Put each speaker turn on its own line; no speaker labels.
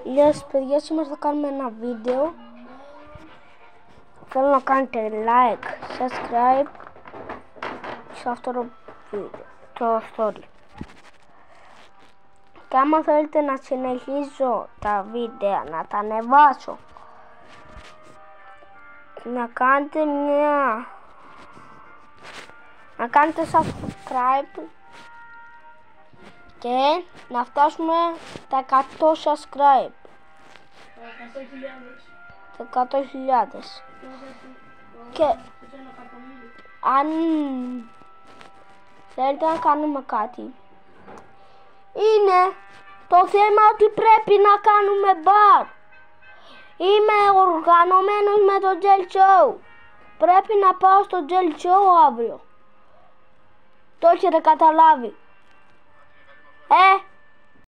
Γεια σας παιδιά, σήμερα θα κάνουμε ένα βίντεο. Θέλω να κάνετε like, subscribe σε αυτό το βίντεο, το story. Και άμα θέλετε να συνεχίζω τα βίντεο, να τα ανεβάσω, να κάνετε subscribe και να φτάσουμε τα 100 subscribe. Τα 100.000. Και αν θέλετε να κάνουμε κάτι, είναι το θέμα ότι πρέπει να κάνουμε μπαρ. Είμαι οργανωμένος με το Gel Show. Πρέπει να πάω στο Gel Show αύριο. Το έχετε καταλάβει?